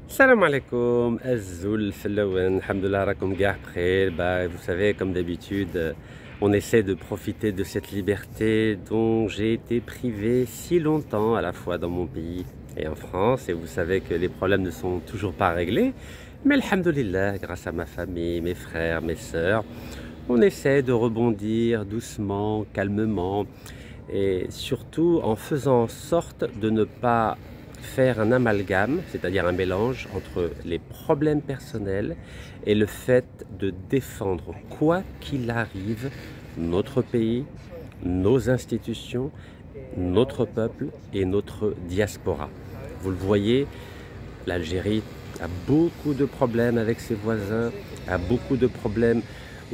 Salam alaikum, Azul, Fellawen, Alhamdulillah, rakoum gah bkhir. Vous savez, comme d'habitude, on essaie de profiter de cette liberté dont j'ai été privé si longtemps, à la fois dans mon pays et en France. Et vous savez que les problèmes ne sont toujours pas réglés. Mais Alhamdulillah, grâce à ma famille, mes frères, mes sœurs, on essaie de rebondir doucement, calmement, et surtout en faisant en sorte de ne pas faire un amalgame, c'est-à-dire un mélange entre les problèmes personnels et le fait de défendre, quoi qu'il arrive, notre pays, nos institutions, notre peuple et notre diaspora. Vous le voyez, l'Algérie a beaucoup de problèmes avec ses voisins, a beaucoup de problèmes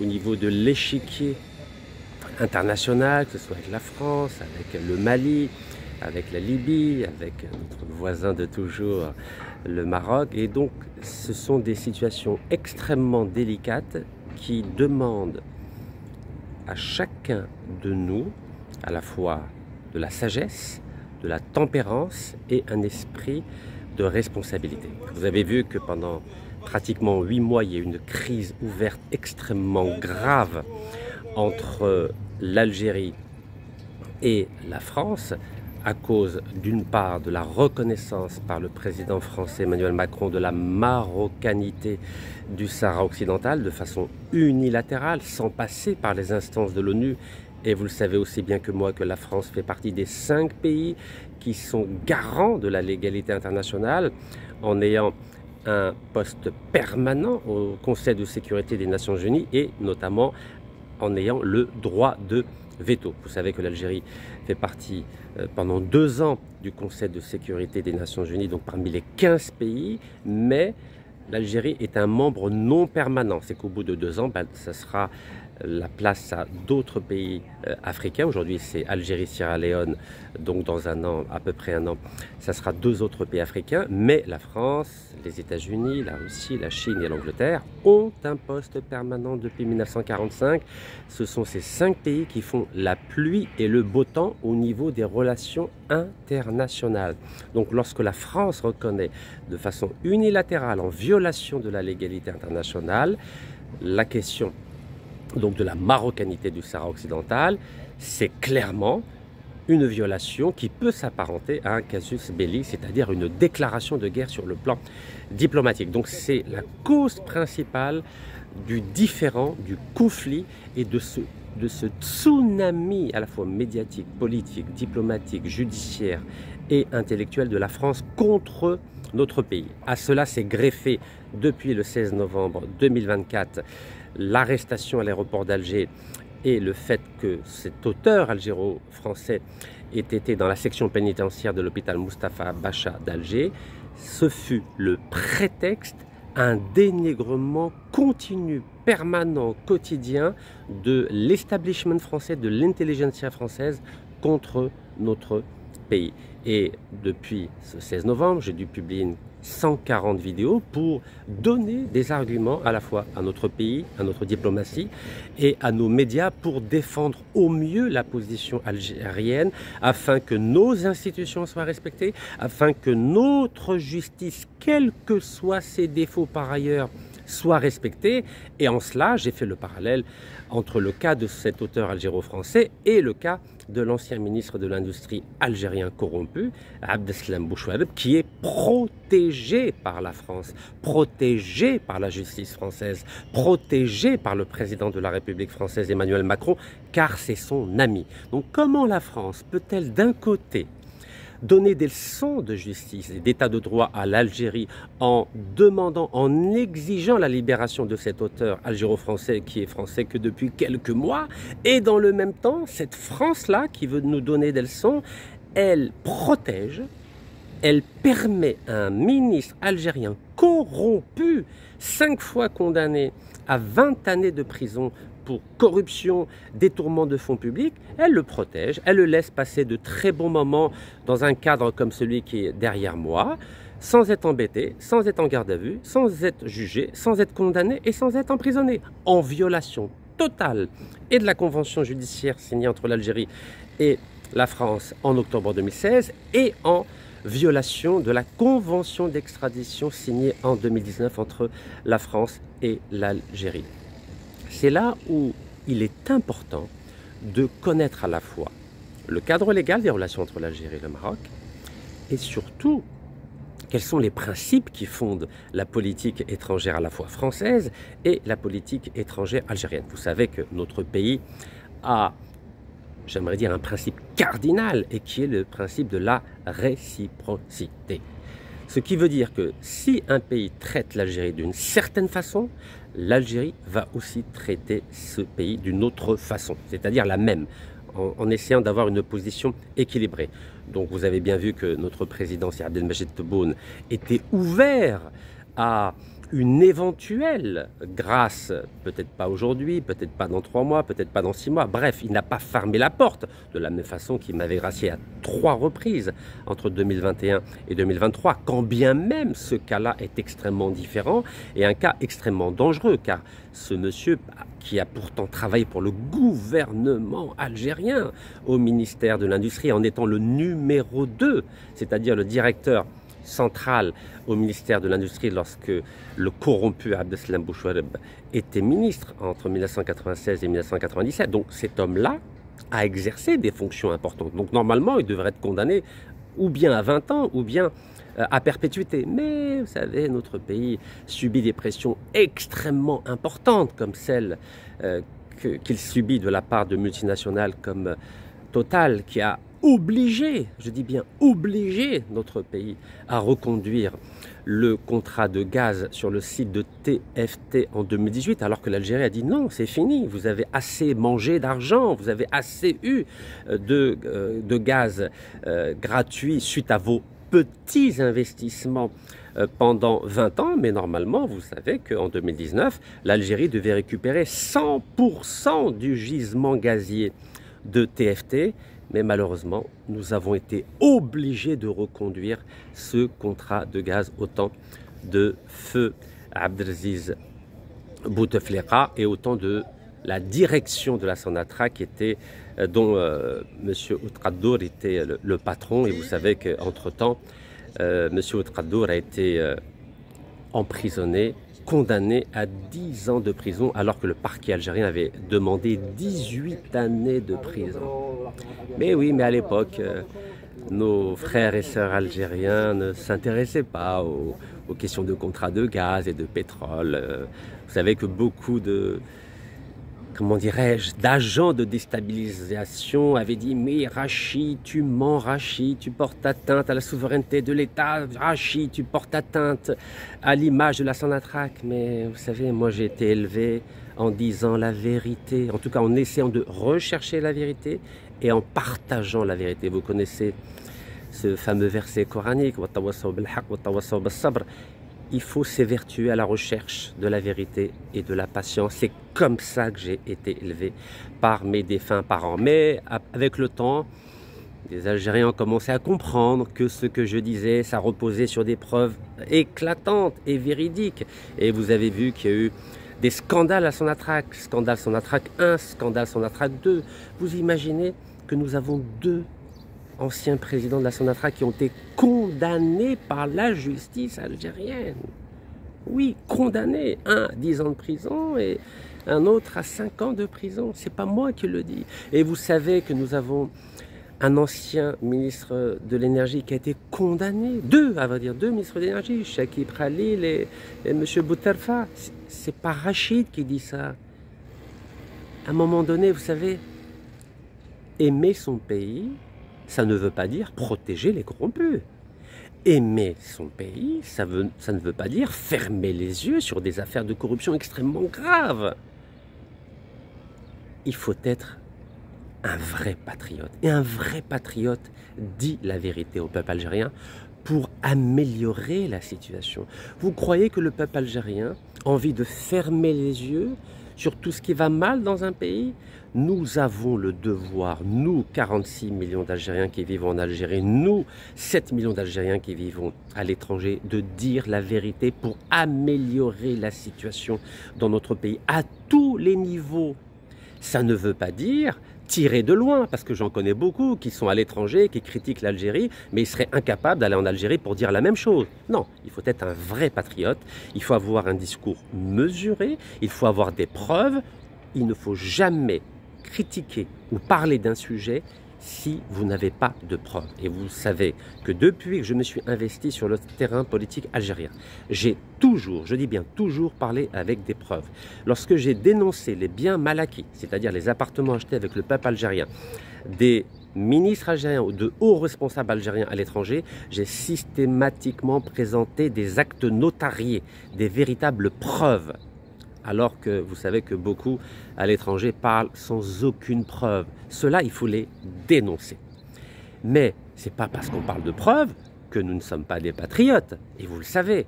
au niveau de l'échiquier international, que ce soit avec la France, avec le Mali, avec la Libye, avec notre voisin de toujours, le Maroc. Et donc, ce sont des situations extrêmement délicates qui demandent à chacun de nous, à la fois de la sagesse, de la tempérance et un esprit de responsabilité. Vous avez vu que pendant pratiquement 8 mois, il y a eu une crise ouverte extrêmement grave entre l'Algérie et la France, à cause d'une part de la reconnaissance par le président français Emmanuel Macron de la marocanité du Sahara occidental de façon unilatérale, sans passer par les instances de l'ONU. Et vous le savez aussi bien que moi que la France fait partie des 5 pays qui sont garants de la légalité internationale en ayant un poste permanent au Conseil de sécurité des Nations Unies et notamment en ayant le droit de veto. Vous savez que l'Algérie fait partie pendant 2 ans du Conseil de sécurité des Nations Unies, donc parmi les 15 pays, mais l'Algérie est un membre non permanent. C'est qu'au bout de 2 ans, ça sera la place à d'autres pays africains. Aujourd'hui, c'est Algérie, Sierra Leone, donc dans un an, à peu près un an, ça sera 2 autres pays africains. Mais la France, les États-Unis, la Russie, la Chine et l'Angleterre ont un poste permanent depuis 1945. Ce sont ces 5 pays qui font la pluie et le beau temps au niveau des relations internationales. Donc lorsque la France reconnaît de façon unilatérale, en violation de la légalité internationale, la question donc de la marocanité du Sahara occidental, c'est clairement une violation qui peut s'apparenter à un casus belli, c'est-à-dire une déclaration de guerre sur le plan diplomatique. Donc c'est la cause principale du différend, du conflit et de ce tsunami à la fois médiatique, politique, diplomatique, judiciaire et intellectuel de la France contre notre pays. À cela s'est greffé depuis le 16 novembre 2024 l'arrestation à l'aéroport d'Alger et le fait que cet auteur algéro-français ait été dans la section pénitentiaire de l'hôpital Mustapha Bacha d'Alger. Ce fut le prétexte à un dénigrement continu, permanent, quotidien de l'establishment français, de l'intelligentsia française contre notre pays. Et depuis ce 16 novembre, j'ai dû publier 140 vidéos pour donner des arguments à la fois à notre pays, à notre diplomatie et à nos médias pour défendre au mieux la position algérienne afin que nos institutions soient respectées, afin que notre justice, quels que soient ses défauts par ailleurs, soit respectée. Et en cela, j'ai fait le parallèle entre le cas de cet auteur algéro-français et le cas de l'ancien ministre de l'Industrie algérien corrompu, Abdeslam Bouchouareb, qui est protégé par la France, protégé par la justice française, protégé par le président de la République française Emmanuel Macron, car c'est son ami. Donc comment la France peut-elle d'un côté donner des leçons de justice et d'état de droit à l'Algérie en demandant, en exigeant la libération de cet auteur algéro-français qui est français que depuis quelques mois, et dans le même temps, cette France-là qui veut nous donner des leçons, elle protège, elle permet à un ministre algérien corrompu, 5 fois condamné à 20 années de prison pour corruption, détournement de fonds publics, elle le protège, elle le laisse passer de très bons moments dans un cadre comme celui qui est derrière moi, sans être embêté, sans être en garde à vue, sans être jugé, sans être condamné et sans être emprisonné, en violation totale et de la convention judiciaire signée entre l'Algérie et la France en octobre 2016 et en violation de la convention d'extradition signée en 2019 entre la France et l'Algérie. C'est là où il est important de connaître à la fois le cadre légal des relations entre l'Algérie et le Maroc et surtout quels sont les principes qui fondent la politique étrangère à la fois française et la politique étrangère algérienne. Vous savez que notre pays a, j'aimerais dire, un principe cardinal et qui est le principe de la réciprocité. Ce qui veut dire que si un pays traite l'Algérie d'une certaine façon, l'Algérie va aussi traiter ce pays d'une autre façon, c'est-à-dire la même, en essayant d'avoir une position équilibrée. Donc vous avez bien vu que notre président, Sir Abdelmajid Tebboune, était ouvert à une éventuelle grâce, peut-être pas aujourd'hui, peut-être pas dans 3 mois, peut-être pas dans 6 mois. Bref, il n'a pas fermé la porte, de la même façon qu'il m'avait gracié à 3 reprises entre 2021 et 2023, quand bien même ce cas-là est extrêmement différent et un cas extrêmement dangereux, car ce monsieur qui a pourtant travaillé pour le gouvernement algérien au ministère de l'Industrie en étant le numéro 2, c'est-à-dire le directeur central au ministère de l'Industrie lorsque le corrompu Abdeslam Bouchouareb était ministre entre 1996 et 1997. Donc cet homme-là a exercé des fonctions importantes. Donc normalement, il devrait être condamné ou bien à 20 ans ou bien à perpétuité. Mais vous savez, notre pays subit des pressions extrêmement importantes comme celles qu'il subit de la part de multinationales comme Total, qui a obligé, je dis bien obligé, notre pays à reconduire le contrat de gaz sur le site de TFT en 2018, alors que l'Algérie a dit non, c'est fini, vous avez assez mangé d'argent, vous avez assez eu de gaz gratuit suite à vos petits investissements pendant 20 ans, mais normalement, vous savez qu'en 2019, l'Algérie devait récupérer 100% du gisement gazier de TFT, mais malheureusement, nous avons été obligés de reconduire ce contrat de gaz au temps de feu Abdelaziz Bouteflika et au temps de la direction de la Sonatrach dont M. Outradour était le patron. Et vous savez qu'entre-temps, M. Outradour a été emprisonné, condamné à 10 ans de prison, alors que le parquet algérien avait demandé 18 années de prison. Mais oui, mais à l'époque, nos frères et sœurs algériens ne s'intéressaient pas aux questions de contrats de gaz et de pétrole. Vous savez que beaucoup d'agents de déstabilisation avaient dit « Mais Rachid, tu mens, Rachid, tu portes atteinte à la souveraineté de l'État, Rachid, tu portes atteinte à l'image de la Sonatrach. » Mais vous savez, moi j'ai été élevé en disant la vérité, en tout cas en essayant de rechercher la vérité et en partageant la vérité. Vous connaissez ce fameux verset coranique « Il faut s'évertuer à la recherche de la vérité et de la patience. » C'est comme ça que j'ai été élevé par mes défunts parents. Mais avec le temps, les Algériens ont commencé à comprendre que ce que je disais, ça reposait sur des preuves éclatantes et véridiques. Et vous avez vu qu'il y a eu des scandales à Sonatrach, scandale Sonatrach 1, scandale Sonatrach 2. Vous imaginez que nous avons 2 anciens présidents de la Sonatrach qui ont été condamnés par la justice algérienne. Oui, condamnés. Un à 10 ans de prison et un autre à 5 ans de prison. C'est pas moi qui le dis. Et vous savez que nous avons un ancien ministre de l'énergie qui a été condamné. 2 ministres de l'énergie, Chakib Khalil et M. Bouterfa. C'est pas Rachid qui dit ça. À un moment donné, vous savez, aimer son pays, ça ne veut pas dire protéger les corrompus. Aimer son pays, ça ne veut pas dire fermer les yeux sur des affaires de corruption extrêmement graves. Il faut être un vrai patriote. Et un vrai patriote dit la vérité au peuple algérien pour améliorer la situation. Vous croyez que le peuple algérien a envie de fermer les yeux sur tout ce qui va mal dans un pays? Nous avons le devoir, nous 46 millions d'Algériens qui vivent en Algérie, nous 7 millions d'Algériens qui vivent à l'étranger, de dire la vérité pour améliorer la situation dans notre pays à tous les niveaux. Ça ne veut pas dire tiré de loin, parce que j'en connais beaucoup qui sont à l'étranger, qui critiquent l'Algérie, mais ils seraient incapables d'aller en Algérie pour dire la même chose. Non, il faut être un vrai patriote, il faut avoir un discours mesuré, il faut avoir des preuves, il ne faut jamais critiquer ou parler d'un sujet si vous n'avez pas de preuves. Et vous savez que depuis que je me suis investi sur le terrain politique algérien, j'ai toujours, je dis bien toujours, parlé avec des preuves. Lorsque j'ai dénoncé les biens mal acquis, c'est-à-dire les appartements achetés avec le peuple algérien, des ministres algériens ou de hauts responsables algériens à l'étranger, j'ai systématiquement présenté des actes notariés, des véritables preuves. Alors que vous savez que beaucoup à l'étranger parlent sans aucune preuve. Cela, il faut les dénoncer. Mais ce n'est pas parce qu'on parle de preuves que nous ne sommes pas des patriotes. Et vous le savez.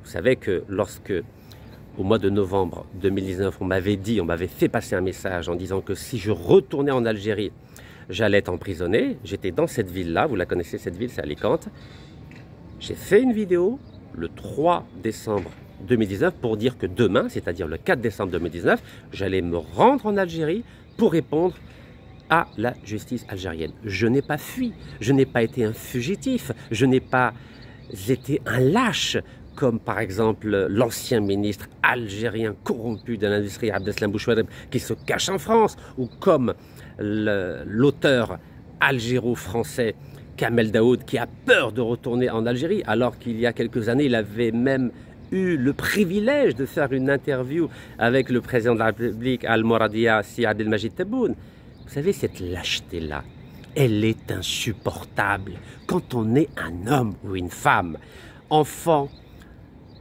Vous savez que lorsque, au mois de novembre 2019, on m'avait fait passer un message en disant que si je retournais en Algérie, j'allais être emprisonné. J'étais dans cette ville-là, vous la connaissez cette ville, c'est Alicante. J'ai fait une vidéo le 3 décembre 2019 pour dire que demain, c'est-à-dire le 4 décembre 2019, j'allais me rendre en Algérie pour répondre à la justice algérienne. Je n'ai pas fui, je n'ai pas été un fugitif, je n'ai pas été un lâche, comme par exemple l'ancien ministre algérien corrompu de l'industrie Abdeslam Bouchouareb qui se cache en France, ou comme l'auteur algéro-français Kamel Daoud qui a peur de retourner en Algérie, alors qu'il y a quelques années, il avait même eu le privilège de faire une interview avec le président de la République, Al-Mouradia Si Abdelmajid Tebboune. Vous savez, cette lâcheté-là, elle est insupportable quand on est un homme ou une femme, enfant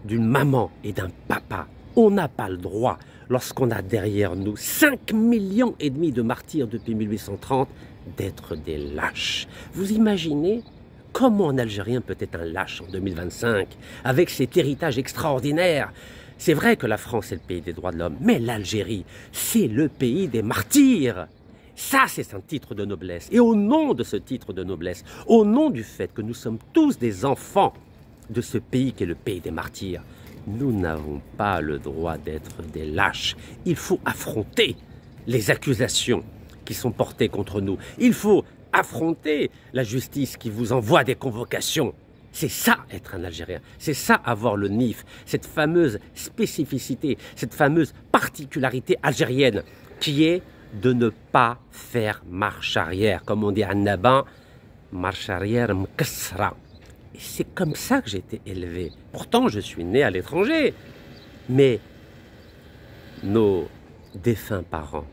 d'une maman et d'un papa. On n'a pas le droit, lorsqu'on a derrière nous 5,5 millions de martyrs depuis 1830, d'être des lâches. Vous imaginez comment un Algérien peut être un lâche en 2025, avec cet héritage extraordinaire? C'est vrai que la France est le pays des droits de l'homme, mais l'Algérie, c'est le pays des martyrs. Ça, c'est un titre de noblesse. Et au nom de ce titre de noblesse, au nom du fait que nous sommes tous des enfants de ce pays qui est le pays des martyrs, nous n'avons pas le droit d'être des lâches. Il faut affronter les accusations qui sont portées contre nous. Il faut affronter la justice qui vous envoie des convocations. C'est ça être un Algérien, c'est ça avoir le NIF, cette fameuse spécificité, cette fameuse particularité algérienne qui est de ne pas faire marche arrière. Comme on dit à Naban, marche arrière mkassra. Et c'est comme ça que j'ai été élevé. Pourtant, je suis né à l'étranger. Mais nos défunts parents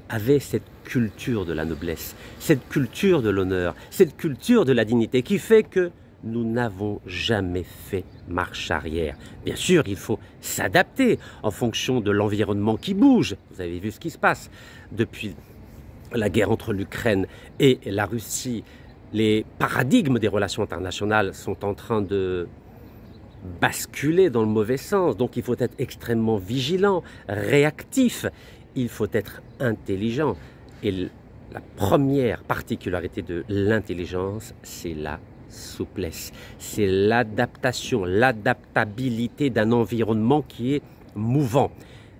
avaient cette culture de la noblesse, cette culture de l'honneur, cette culture de la dignité qui fait que nous n'avons jamais fait marche arrière. Bien sûr, il faut s'adapter en fonction de l'environnement qui bouge. Vous avez vu ce qui se passe depuis la guerre entre l'Ukraine et la Russie. Les paradigmes des relations internationales sont en train de basculer dans le mauvais sens. Donc il faut être extrêmement vigilant, réactif. Il faut être intelligent. Et la première particularité de l'intelligence, c'est la souplesse. C'est l'adaptation, l'adaptabilité d'un environnement qui est mouvant.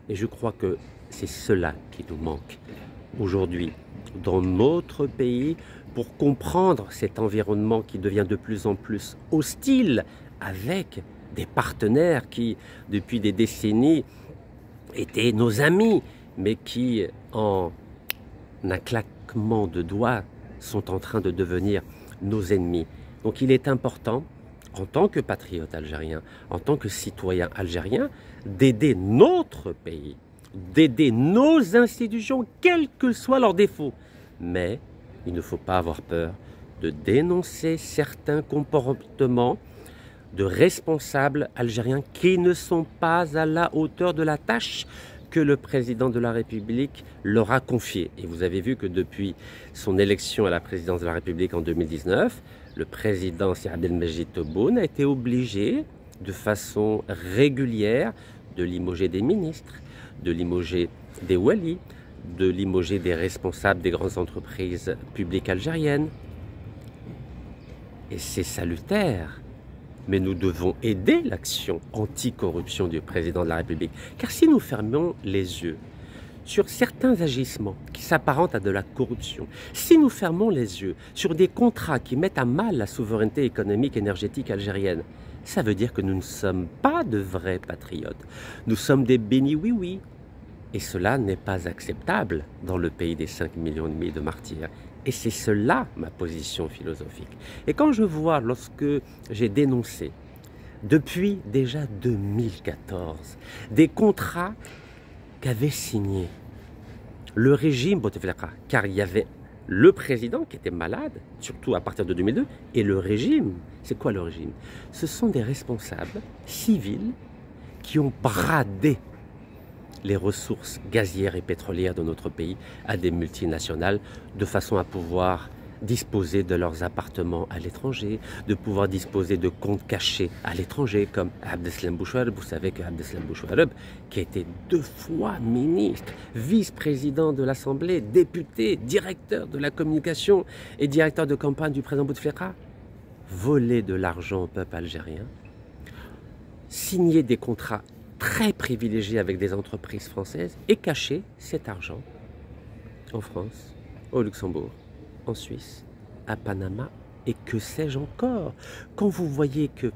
Et je crois que c'est cela qui nous manque aujourd'hui dans notre pays pour comprendre cet environnement qui devient de plus en plus hostile avec des partenaires qui, depuis des décennies, étaient nos amis, mais qui, en un claquement de doigts, sont en train de devenir nos ennemis. Donc il est important, en tant que patriote algérien, en tant que citoyen algérien, d'aider notre pays, d'aider nos institutions, quels que soient leurs défauts. Mais il ne faut pas avoir peur de dénoncer certains comportements de responsables algériens qui ne sont pas à la hauteur de la tâche que le président de la République leur a confiée. Et vous avez vu que depuis son élection à la présidence de la République en 2019, le président Si Abdelmajid Tebboune a été obligé de façon régulière de limoger des ministres, de limoger des walis, de limoger des responsables des grandes entreprises publiques algériennes. Et c'est salutaire. Mais nous devons aider l'action anticorruption du président de la République. Car si nous fermons les yeux sur certains agissements qui s'apparentent à de la corruption, si nous fermons les yeux sur des contrats qui mettent à mal la souveraineté économique et énergétique algérienne, ça veut dire que nous ne sommes pas de vrais patriotes. Nous sommes des bénis oui-oui. Et cela n'est pas acceptable dans le pays des 5,5 millions de martyrs. Et c'est cela ma position philosophique. Et quand je vois, lorsque j'ai dénoncé, depuis déjà 2014, des contrats qu'avait signés le régime Bouteflika, car il y avait le président qui était malade, surtout à partir de 2002, et le régime. C'est quoi le régime? Ce sont des responsables civils qui ont bradé les ressources gazières et pétrolières de notre pays à des multinationales de façon à pouvoir disposer de leurs appartements à l'étranger, de pouvoir disposer de comptes cachés à l'étranger, comme Abdeslam Bouchouareb. Vous savez que Abdeslam Bouchouareb, qui a été 2 fois ministre, vice-président de l'Assemblée, député, directeur de la communication et directeur de campagne du président Bouteflika, volait de l'argent au peuple algérien, signé des contrats très privilégiés avec des entreprises françaises et caché cet argent en France, au Luxembourg, en Suisse, à Panama et que sais-je encore. Quand vous voyez que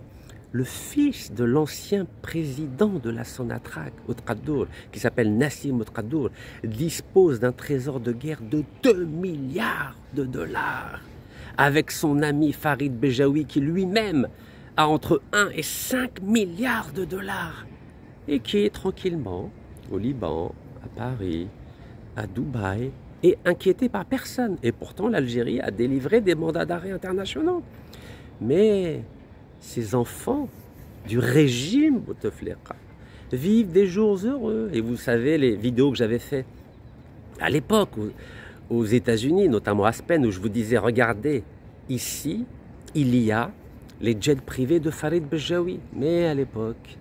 le fils de l'ancien président de la Sonatrach, Ouattara, qui s'appelle Nassim Ouattara, dispose d'un trésor de guerre de 2 milliards de dollars, avec son ami Farid Bejaoui qui lui-même a entre 1 et 5 milliards de dollars, et qui est tranquillement au Liban, à Paris, à Dubaï, et inquiété par personne. Et pourtant, l'Algérie a délivré des mandats d'arrêt internationaux. Mais ces enfants du régime Bouteflika vivent des jours heureux. Et vous savez, les vidéos que j'avais faites à l'époque aux États-Unis, notamment à Aspen, où je vous disais, regardez, ici, il y a les jets privés de Farid Bejaoui. Mais à l'époque,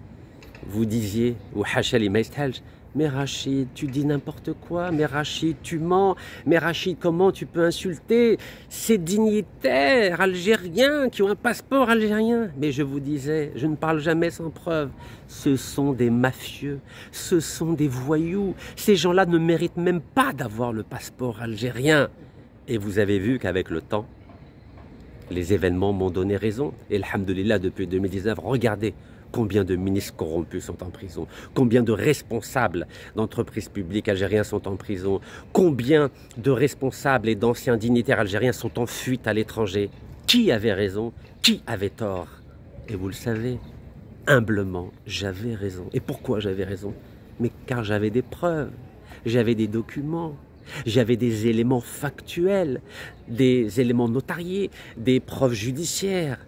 vous disiez, ou Hachali Maïstelj, mais Rachid, tu dis n'importe quoi, mais Rachid, tu mens, mais Rachid, comment tu peux insulter ces dignitaires algériens qui ont un passeport algérien? Mais je vous disais, je ne parle jamais sans preuve, ce sont des mafieux, ce sont des voyous, ces gens-là ne méritent même pas d'avoir le passeport algérien. Et vous avez vu qu'avec le temps, les événements m'ont donné raison, et alhamdoulilah, depuis 2019, regardez, combien de ministres corrompus sont en prison? Combien de responsables d'entreprises publiques algériens sont en prison? Combien de responsables et d'anciens dignitaires algériens sont en fuite à l'étranger? Qui avait raison? Qui avait tort? Et vous le savez, humblement, j'avais raison. Et pourquoi j'avais raison? Mais car j'avais des preuves, j'avais des documents, j'avais des éléments factuels, des éléments notariés, des preuves judiciaires.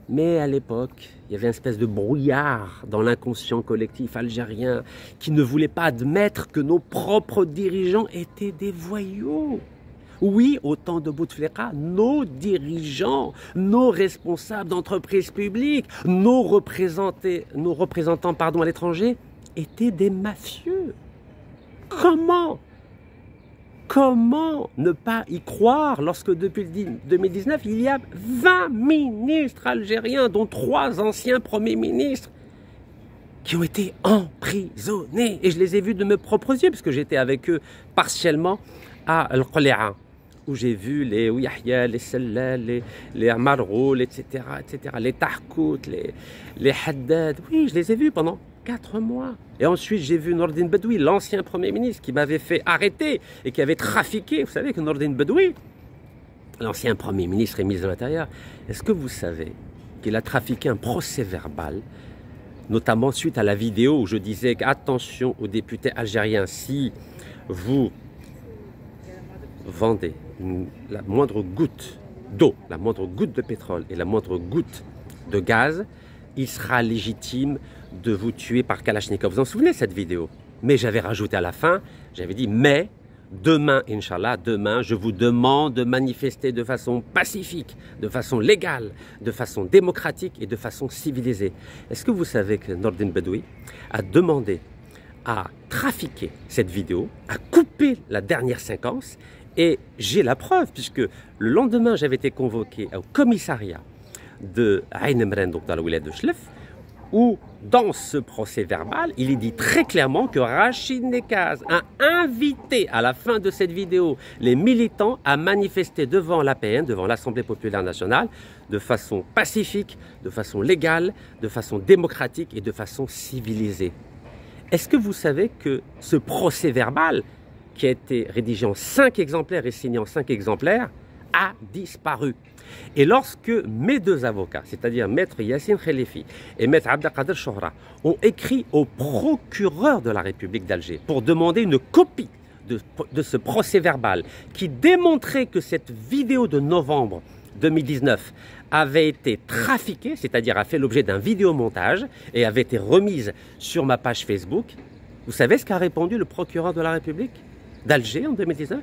Mais à l'époque, il y avait une espèce de brouillard dans l'inconscient collectif algérien qui ne voulait pas admettre que nos propres dirigeants étaient des voyous. Oui, au temps de Bouteflika, nos dirigeants, nos responsables d'entreprises publiques, nos représentants à l'étranger étaient des mafieux. Comment ne pas y croire lorsque depuis 2019, il y a 20 ministres algériens, dont 3 anciens premiers ministres, qui ont été emprisonnés. Et je les ai vus de mes propres yeux, parce que j'étais avec eux partiellement à Al-Qali'a, où j'ai vu les Yahya, les Sellal, les Amarroul, etc., les Tahkout, les Haddad. Oui, je les ai vus pendant 4 mois. Et ensuite, j'ai vu Nordine Bedoui, l'ancien Premier ministre, qui m'avait fait arrêter et qui avait trafiqué. Vous savez que Nordine Bedoui, l'ancien Premier ministre et ministre de l'Intérieur, est-ce que vous savez qu'il a trafiqué un procès verbal, notamment suite à la vidéo où je disais qu'attention aux députés algériens, si vous vendez la moindre goutte d'eau, la moindre goutte de pétrole et la moindre goutte de gaz, il sera légitime de vous tuer par Kalachnikov. Vous en souvenez cette vidéo? Mais j'avais rajouté à la fin, j'avais dit, mais demain, Inch'Allah, demain, je vous demande de manifester de façon pacifique, de façon légale, de façon démocratique et de façon civilisée. Est-ce que vous savez que Nordine Bedoui a demandé à trafiquer cette vidéo, à couper la dernière séquence, et j'ai la preuve, puisque le lendemain, j'avais été convoqué au commissariat de Ain Emren, donc dans la wilaya de Chlef, où dans ce procès verbal, il est dit très clairement que Rachid Nekaz a invité à la fin de cette vidéo les militants à manifester devant l'APN, devant l'Assemblée populaire nationale, de façon pacifique, de façon légale, de façon démocratique et de façon civilisée. Est-ce que vous savez que ce procès verbal, qui a été rédigé en 5 exemplaires et signé en 5 exemplaires, a disparu? Et lorsque mes 2 avocats, c'est-à-dire Maître Yassine Khelifi et Maître Abdelkader Chohra, ont écrit au procureur de la République d'Alger pour demander une copie de ce procès verbal qui démontrait que cette vidéo de novembre 2019 avait été trafiquée, c'est-à-dire a fait l'objet d'un vidéomontage et avait été remise sur ma page Facebook, vous savez ce qu'a répondu le procureur de la République d'Alger en 2019?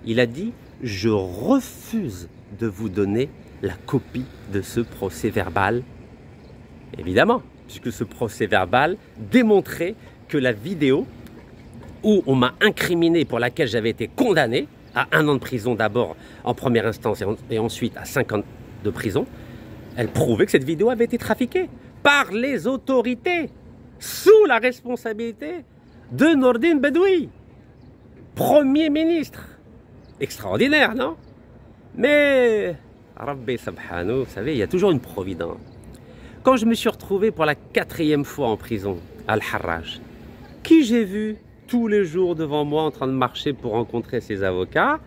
Il a dit « Je refuse de vous donner la copie de ce procès verbal ». Évidemment, puisque ce procès verbal démontrait que la vidéo où on m'a incriminé, pour laquelle j'avais été condamné à 1 an de prison d'abord en première instance et ensuite à 5 ans de prison, elle prouvait que cette vidéo avait été trafiquée par les autorités sous la responsabilité de Nordine Bedoui, Premier ministre. Extraordinaire, non? Mais, Rabbi Subhanahu, vous savez, il y a toujours une providence. Quand je me suis retrouvé pour la 4e fois en prison, à Al-Harraj, qui j'ai vu tous les jours devant moi en train de marcher pour rencontrer ses avocats?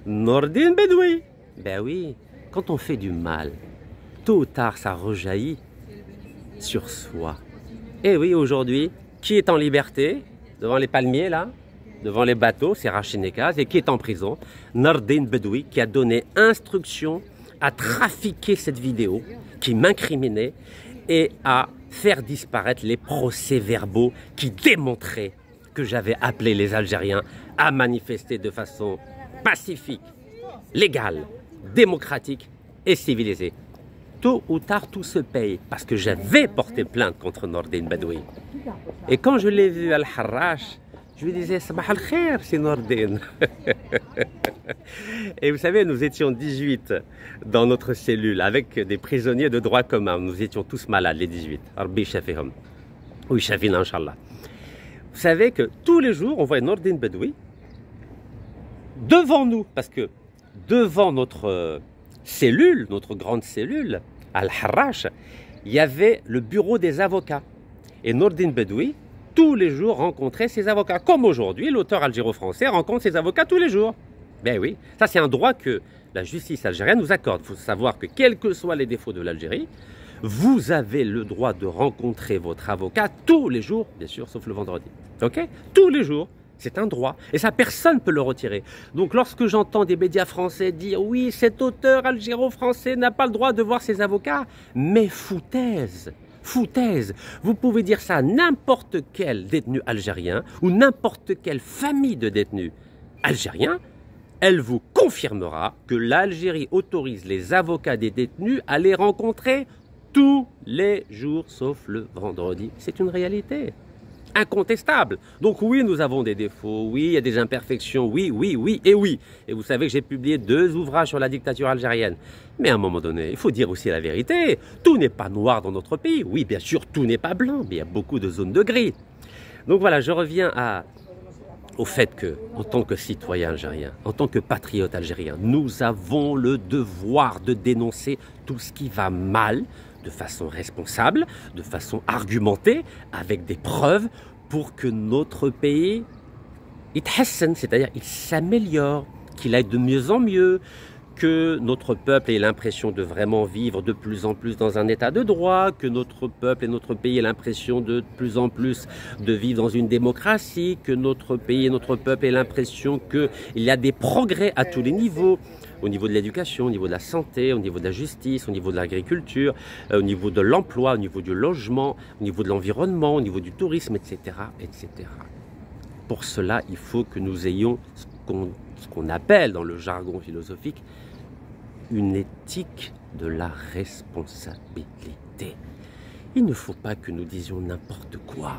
Nordine Bedoui. Ben oui, quand on fait du mal, tôt ou tard, ça rejaillit sur soi. Et oui, aujourd'hui, qui est en liberté devant les palmiers, là, devant les bateaux, c'est Rachid Nekaz. Et qui est en prison? Nordine Bedoui, qui a donné instruction à trafiquer cette vidéo, qui m'incriminait, et à faire disparaître les procès-verbaux qui démontraient que j'avais appelé les Algériens à manifester de façon pacifique, légale, démocratique et civilisée. Tôt ou tard, tout se paye, parce que j'avais porté plainte contre Nordine Bedoui. Et quand je l'ai vu à Al-Harraj, je lui disais « Sabah al-khair, c'est Nordine ». Et vous savez, nous étions 18 dans notre cellule avec des prisonniers de droit commun. Nous étions tous malades, les 18. Rabbi shafihum. Oui, shafina, Inch'Allah. Vous savez que tous les jours, on voit Nordine Bedoui devant nous, parce que devant notre cellule, notre grande cellule, à Al-Harraj, il y avait le bureau des avocats. Et Nordine Bedoui, tous les jours, rencontrait ses avocats. Comme aujourd'hui, l'auteur algéro-français rencontre ses avocats tous les jours. Ben oui, ça c'est un droit que la justice algérienne nous accorde. Il faut savoir que quels que soient les défauts de l'Algérie, vous avez le droit de rencontrer votre avocat tous les jours, bien sûr, sauf le vendredi. Ok? Tous les jours. C'est un droit. Et ça, personne ne peut le retirer. Donc, lorsque j'entends des médias français dire « Oui, cet auteur algéro-français n'a pas le droit de voir ses avocats », mais foutaise. Foutaise. Vous pouvez dire ça à n'importe quel détenu algérien ou n'importe quelle famille de détenus algériens. Elle vous confirmera que l'Algérie autorise les avocats des détenus à les rencontrer tous les jours, sauf le vendredi. C'est une réalité incontestable. Donc oui, nous avons des défauts, oui, il y a des imperfections, oui, oui, oui et oui. Et vous savez que j'ai publié 2 ouvrages sur la dictature algérienne. Mais à un moment donné, il faut dire aussi la vérité. Tout n'est pas noir dans notre pays. Oui, bien sûr, tout n'est pas blanc, mais il y a beaucoup de zones de gris. Donc voilà, je reviens au fait que, en tant que citoyen algérien, en tant que patriote algérien, nous avons le devoir de dénoncer tout ce qui va mal, de façon responsable, de façon argumentée, avec des preuves, pour que notre pays, c'est-à-dire il s'améliore, qu'il aille de mieux en mieux, que notre peuple ait l'impression de vraiment vivre de plus en plus dans un état de droit, que notre peuple et notre pays aient l'impression de plus en plus de vivre dans une démocratie, que notre pays et notre peuple aient l'impression qu'il y a des progrès à tous les niveaux, au niveau de l'éducation, au niveau de la santé, au niveau de la justice, au niveau de l'agriculture, au niveau de l'emploi, au niveau du logement, au niveau de l'environnement, au niveau du tourisme, etc., etc. Pour cela, il faut que nous ayons ce qu'on appelle dans le jargon philosophique une éthique de la responsabilité. Il ne faut pas que nous disions n'importe quoi.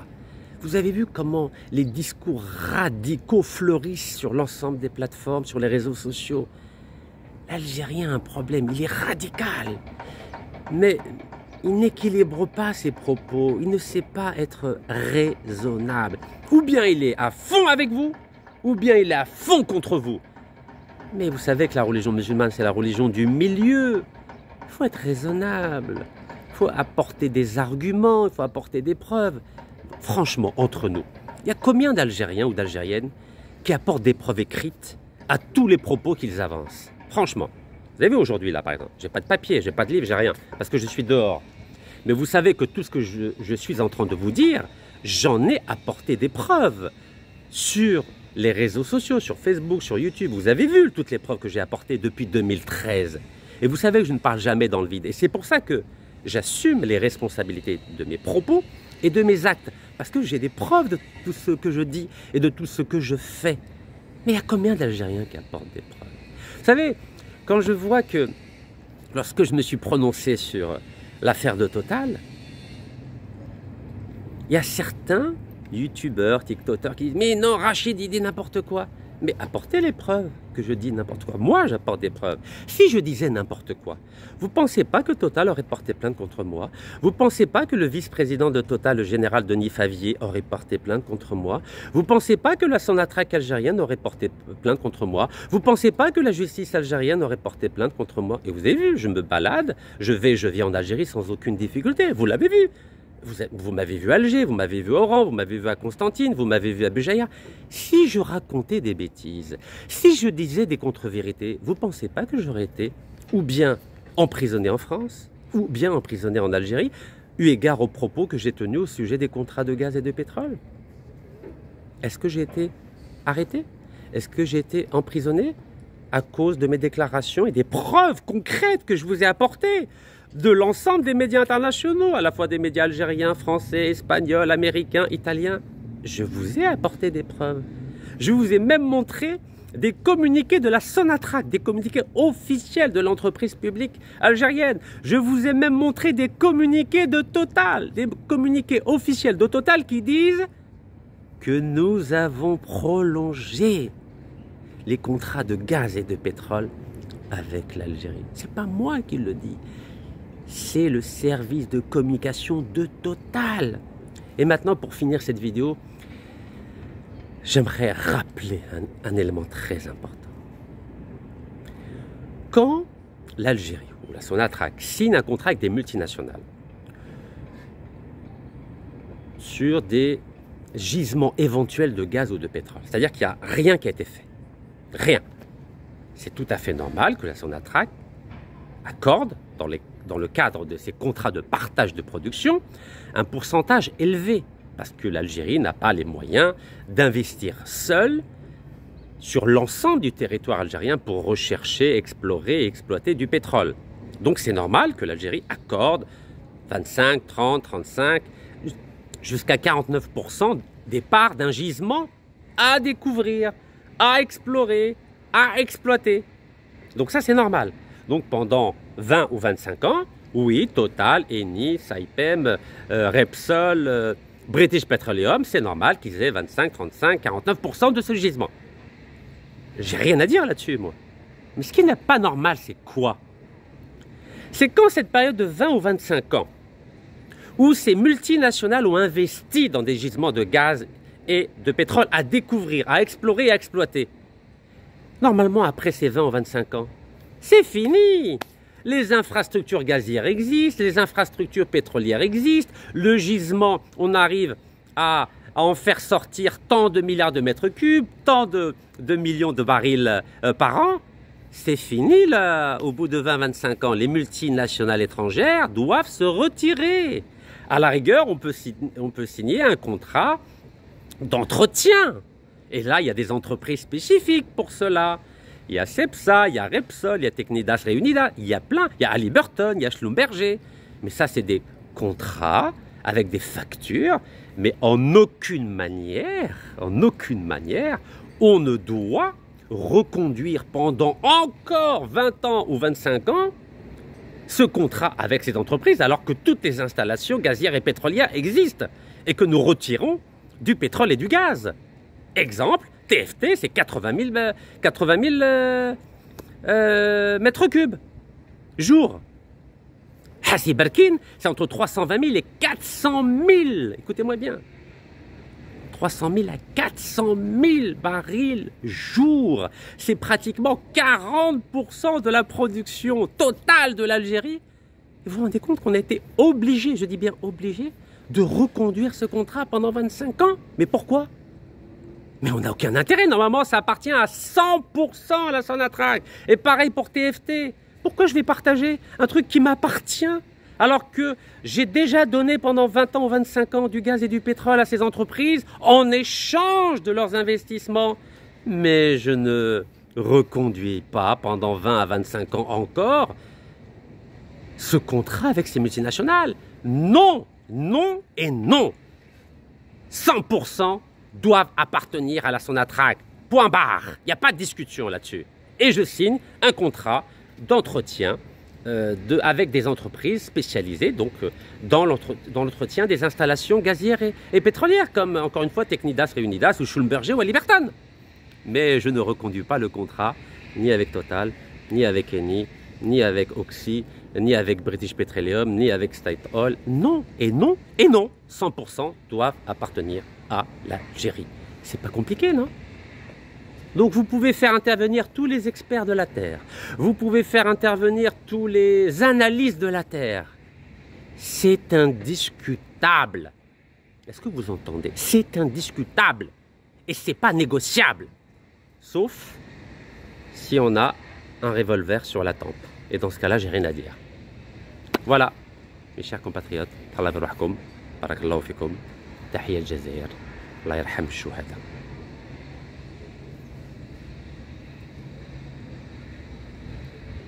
Vous avez vu comment les discours radicaux fleurissent sur l'ensemble des plateformes, sur les réseaux sociaux. L'Algérien a un problème, il est radical. Mais il n'équilibre pas ses propos, il ne sait pas être raisonnable. Ou bien il est à fond avec vous, ou bien il est à fond contre vous. Mais vous savez que la religion musulmane, c'est la religion du milieu. Il faut être raisonnable, il faut apporter des arguments, il faut apporter des preuves. Franchement, entre nous, il y a combien d'Algériens ou d'Algériennes qui apportent des preuves écrites à tous les propos qu'ils avancent? Franchement. Vous avez vu aujourd'hui, là, par exemple, j'ai pas de papier, j'ai pas de livre, j'ai rien, parce que je suis dehors. Mais vous savez que tout ce que je suis en train de vous dire, j'en ai apporté des preuves sur les réseaux sociaux, sur Facebook, sur YouTube. Vous avez vu toutes les preuves que j'ai apportées depuis 2013. Et vous savez que je ne parle jamais dans le vide. Et c'est pour ça que j'assume les responsabilités de mes propos et de mes actes. Parce que j'ai des preuves de tout ce que je dis et de tout ce que je fais. Mais il y a combien d'Algériens qui apportent des preuves? Vous savez, quand je vois que, lorsque je me suis prononcé sur l'affaire de Total, il y a certains youtubeurs, tiktokers qui disent « Mais non, Rachid, il dit n'importe quoi ». Mais apportez les preuves que je dis n'importe quoi. Moi, j'apporte des preuves. Si je disais n'importe quoi, vous ne pensez pas que Total aurait porté plainte contre moi? Vous ne pensez pas que le vice-président de Total, le général Denis Favier, aurait porté plainte contre moi? Vous ne pensez pas que la Sonatrach algérienne aurait porté plainte contre moi? Vous ne pensez pas que la justice algérienne aurait porté plainte contre moi? Et vous avez vu, je me balade, je viens en Algérie sans aucune difficulté. Vous l'avez vu. Vous m'avez vu à Alger, vous m'avez vu à Oran, vous m'avez vu à Constantine, vous m'avez vu à Béjaïa. Si je racontais des bêtises, si je disais des contre-vérités, vous ne pensez pas que j'aurais été ou bien emprisonné en France, ou bien emprisonné en Algérie, eu égard aux propos que j'ai tenus au sujet des contrats de gaz et de pétrole? Est-ce que j'ai été arrêté? Est-ce que j'ai été emprisonné à cause de mes déclarations et des preuves concrètes que je vous ai apportées de l'ensemble des médias internationaux, à la fois des médias algériens, français, espagnols, américains, italiens? Je vous ai apporté des preuves. Je vous ai même montré des communiqués de la Sonatrach, des communiqués officiels de l'entreprise publique algérienne. Je vous ai même montré des communiqués de Total, des communiqués officiels de Total qui disent que nous avons prolongé les contrats de gaz et de pétrole avec l'Algérie. C'est pas moi qui le dis. C'est le service de communication de Total. Et maintenant, pour finir cette vidéo, j'aimerais rappeler un élément très important. Quand l'Algérie ou la Sonatrach signe un contrat avec des multinationales sur des gisements éventuels de gaz ou de pétrole, c'est-à-dire qu'il n'y a rien qui a été fait, rien, c'est tout à fait normal que la Sonatrach accorde dans le cadre de ces contrats de partage de production, un pourcentage élevé, parce que l'Algérie n'a pas les moyens d'investir seule sur l'ensemble du territoire algérien pour rechercher, explorer et exploiter du pétrole. Donc c'est normal que l'Algérie accorde 25, 30, 35, jusqu'à 49% des parts d'un gisement à découvrir, à explorer, à exploiter. Donc ça c'est normal. Donc pendant 20 ou 25 ans, oui, Total, Eni, Saipem, Repsol, British Petroleum, c'est normal qu'ils aient 25, 35, 49% de ce gisement. J'ai rien à dire là-dessus, moi. Mais ce qui n'est pas normal, c'est quoi? C'est quand cette période de 20 ou 25 ans, où ces multinationales ont investi dans des gisements de gaz et de pétrole à découvrir, à explorer et à exploiter. Normalement, après ces 20 ou 25 ans, c'est fini. Les infrastructures gazières existent, les infrastructures pétrolières existent, le gisement, on arrive à en faire sortir tant de milliards de mètres cubes, tant de millions de barils par an. C'est fini là, au bout de 20-25 ans, les multinationales étrangères doivent se retirer. À la rigueur, on peut signer un contrat d'entretien. Et là, il y a des entreprises spécifiques pour cela. Il y a Cepsa, il y a Repsol, il y a Technidas Reunida, il y a plein. Il y a Halliburton, il y a Schlumberger. Mais ça, c'est des contrats avec des factures. Mais en aucune manière, on ne doit reconduire pendant encore 20 ans ou 25 ans ce contrat avec ces entreprises, alors que toutes les installations gazières et pétrolières existent et que nous retirons du pétrole et du gaz. Exemple, TFT, c'est 80 000 mètres cubes jour. Hassi Barkin, c'est entre 320 000 et 400 000. Écoutez-moi bien. 300 000 à 400 000 barils jour. C'est pratiquement 40% de la production totale de l'Algérie. Vous vous rendez compte qu'on a été obligé, je dis bien obligé, de reconduire ce contrat pendant 25 ans. Mais pourquoi? Mais on n'a aucun intérêt. Normalement, ça appartient à 100% à la Sonatrach. Et pareil pour TFT. Pourquoi je vais partager un truc qui m'appartient alors que j'ai déjà donné pendant 20 ans ou 25 ans du gaz et du pétrole à ces entreprises en échange de leurs investissements? Mais je ne reconduis pas pendant 20 à 25 ans encore ce contrat avec ces multinationales. Non, non et non. 100% doivent appartenir à la Sonatrach. Point barre. Il n'y a pas de discussion là-dessus. Et je signe un contrat d'entretien avec des entreprises spécialisées donc, dans l'entretien des installations gazières et pétrolières, comme encore une fois Technidas, Reunidas ou Schlumberger ou Halliburton. Mais je ne reconduis pas le contrat ni avec Total, ni avec Eni, ni avec Oxy, ni avec British Petroleum, ni avec Statoil. Non, et non, et non. 100% doivent appartenir à l'Algérie. C'est pas compliqué, non? Donc vous pouvez faire intervenir tous les experts de la Terre. Vous pouvez faire intervenir tous les analystes de la Terre. C'est indiscutable. Est-ce que vous entendez? C'est indiscutable. Et c'est pas négociable. Sauf si on a un revolver sur la tempe. Et dans ce cas-là, j'ai rien à dire. Voilà, mes chers compatriotes. Allah yarhamkum, barakallahu fikum, tahiyya al-Jazair, Allah yarham al-shuhada.